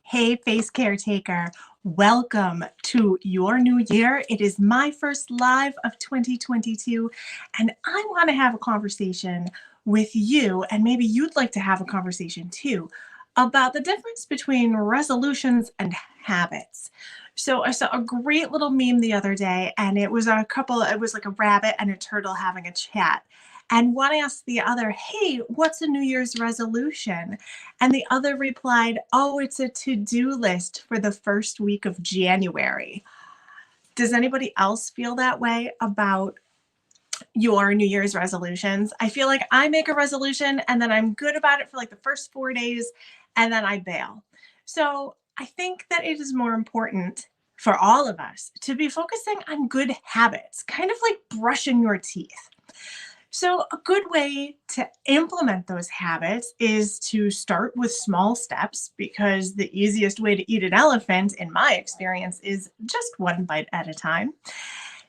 Hey, face caretaker. Welcome to your new year. It is my first live of 2022, and I want to have a conversation with you, and maybe you'd like to have a conversation too, about the difference between resolutions and habits. So I saw a great little meme the other day, and it was like a rabbit and a turtle having a chat. And one asked the other, "Hey, what's a New Year's resolution?" And the other replied, "Oh, it's a to do list for the first week of January." Does anybody else feel that way about your New Year's resolutions? I feel like I make a resolution and then I'm good about it for like the first 4 days and then I bail. So I think that it is more important for all of us to be focusing on good habits, kind of like brushing your teeth. So, a good way to implement those habits is to start with small steps because the easiest way to eat an elephant, in my experience, is just one bite at a time.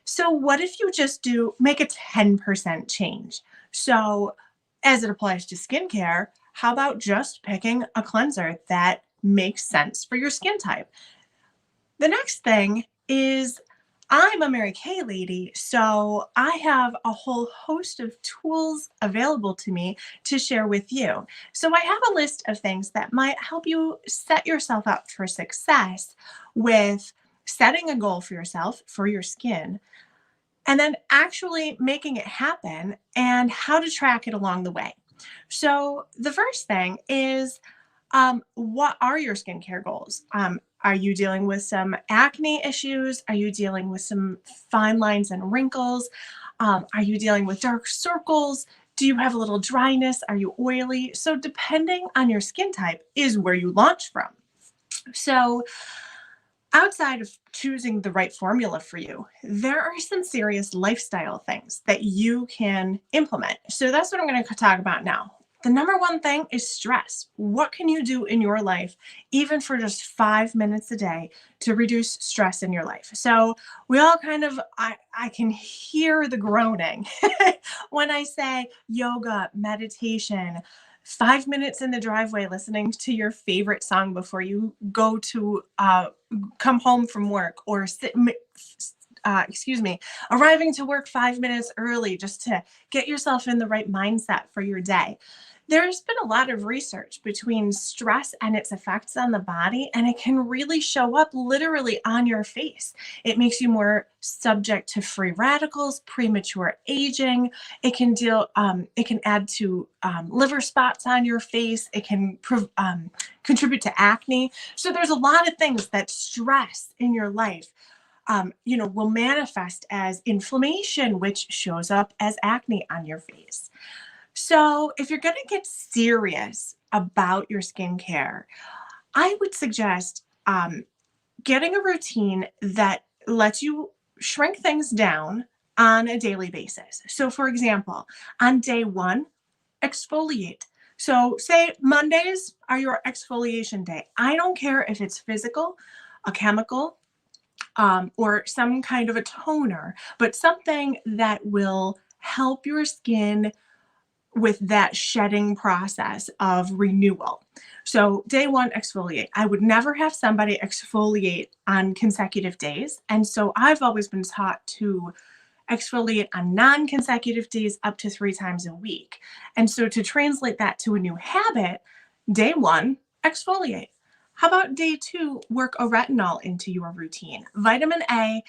So, what if you just do make a 10% change? So, as it applies to skincare, how about just picking a cleanser that makes sense for your skin type? The next thing is I'm a Mary Kay lady, so I have a whole host of tools available to me to share with you. So I have a list of things that might help you set yourself up for success with setting a goal for yourself for your skin and then actually making it happen and how to track it along the way. So the first thing is what are your skincare goals? Are you dealing with some acne issues? Are you dealing with some fine lines and wrinkles? Are you dealing with dark circles? Do you have a little dryness? Are you oily? So, depending on your skin type, is where you launch from. So, outside of choosing the right formula for you, there are some serious lifestyle things that you can implement. So that's what I'm going to talk about now. The number one thing is stress. What can you do in your life, even for just 5 minutes a day, to reduce stress in your life? So we all kind of, I can hear the groaning when I say yoga, meditation, 5 minutes in the driveway listening to your favorite song before you go to come home from work or arriving to work 5 minutes early just to get yourself in the right mindset for your day. There's been a lot of research between stress and its effects on the body, and it can really show up literally on your face. It makes you more subject to free radicals, premature aging. It can add to liver spots on your face. It can contribute to acne. So there's a lot of things that stress in your life will manifest as inflammation, which shows up as acne on your face. So, if you're going to get serious about your skincare, I would suggest getting a routine that lets you shrink things down on a daily basis. So, for example, on day one, exfoliate. So, say Mondays are your exfoliation day. I don't care if it's physical, a chemical, or some kind of a toner, but something that will help your skin with that shedding process of renewal. So, day one, exfoliate. I would never have somebody exfoliate on consecutive days. And so, I've always been taught to exfoliate on non consecutive days up to 3 times a week. And so, to translate that to a new habit, day one, exfoliate. How about day two, work a retinol into your routine? Vitamin A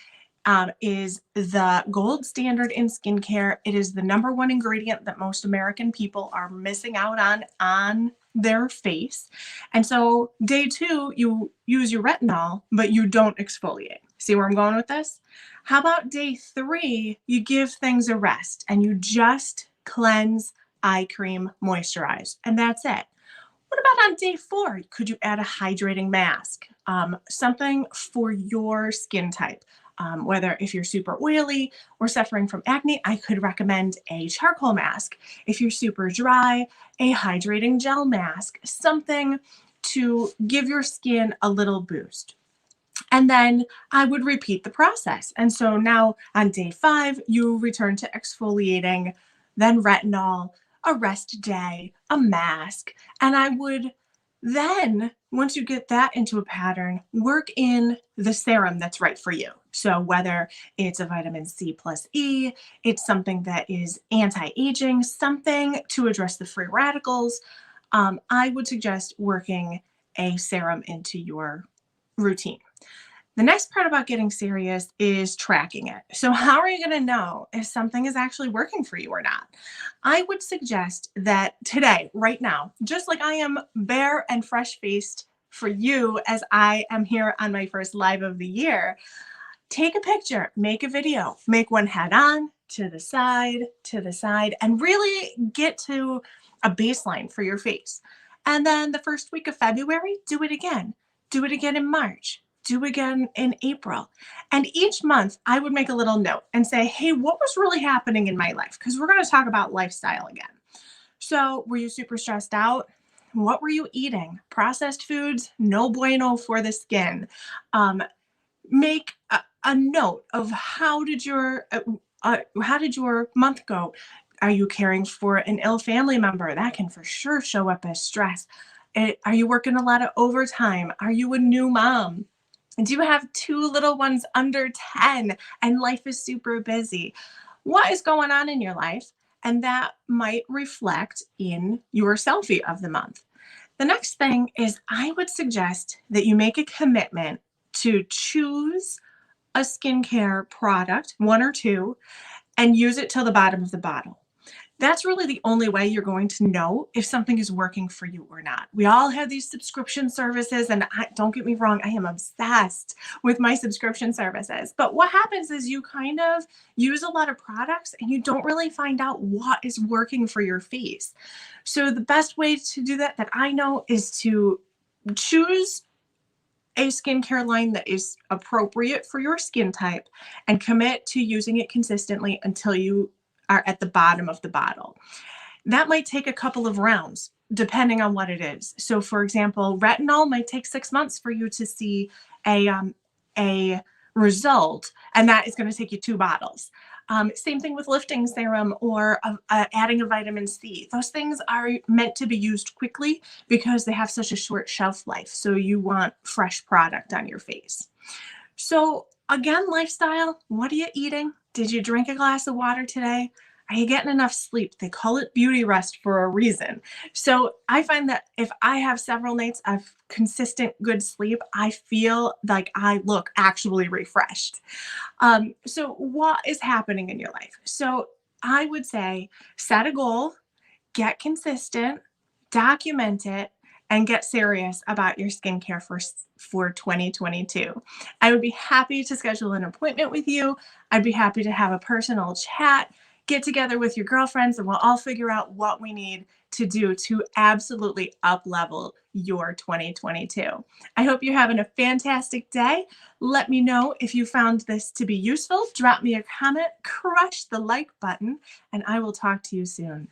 is the gold standard in skincare. It is the number one ingredient that most American people are missing out on their face. And so day two, you use your retinol, but you don't exfoliate. See where I'm going with this? How about day three, you give things a rest and you just cleanse, eye cream, moisturize, and that's it. What about on day four? Could you add a hydrating mask? Something for your skin type. Whether if you're super oily or suffering from acne, I could recommend a charcoal mask. If you're super dry, a hydrating gel mask, something to give your skin a little boost. And then I would repeat the process. And so now on day five, you return to exfoliating, then retinol, a rest day, a mask, and I would Then, once you get that into a pattern, work in the serum that's right for you. So, whether it's a vitamin C plus E, it's something that is anti aging, something to address the free radicals, I would suggest working a serum into your routine. The next part about getting serious is tracking it. So, how are you going to know if something is actually working for you or not? I would suggest that today, right now, just like I am bare and fresh faced for you as I am here on my first live of the year, take a picture, make a video, make one head on, to the side, and really get to a baseline for your face. And then the first week of February, do it again. Do it again in March. Do again in April. And each month, I would make a little note and say, hey, what was really happening in my life? Because we're going to talk about lifestyle again. So, were you super stressed out? What were you eating? Processed foods, no bueno for the skin. Um, Make a note of how did your month go? Are you caring for an ill family member? That can for sure show up as stress. Are you working a lot of overtime? Are you a new mom? Do you have two little ones under 10 and life is super busy? What is going on in your life? And that might reflect in your selfie of the month. The next thing is I would suggest that you make a commitment to choose a skincare product, one or two, and use it till the bottom of the bottle. That's really the only way you're going to know if something is working for you or not. We all have these subscription services, and don't get me wrong, I am obsessed with my subscription services. But what happens is you kind of use a lot of products and you don't really find out what is working for your face. So the best way to do that I know is to choose a skincare line that is appropriate for your skin type and commit to using it consistently until you are at the bottom of the bottle. That might take a couple of rounds depending on what it is. So for example, retinol might take 6 months for you to see a result, and that is going to take you 2 bottles. Same thing with lifting serum or adding a vitamin C. Those things are meant to be used quickly because they have such a short shelf life. So you want fresh product on your face. So again, lifestyle, what are you eating? Did you drink a glass of water today? Are you getting enough sleep? They call it beauty rest for a reason. So I find that if I have several nights of consistent good sleep, I feel like I look actually refreshed. So what is happening in your life? So I would say set a goal, get consistent, document it, and get serious about your skincare for 2022. I would be happy to schedule an appointment with you. I'd be happy to have a personal chat, get together with your girlfriends, and we'll all figure out what we need to do to absolutely up level your 2022. I hope you're having a fantastic day. Let me know if you found this to be useful. Drop me a comment, crush the like button, and I will talk to you soon.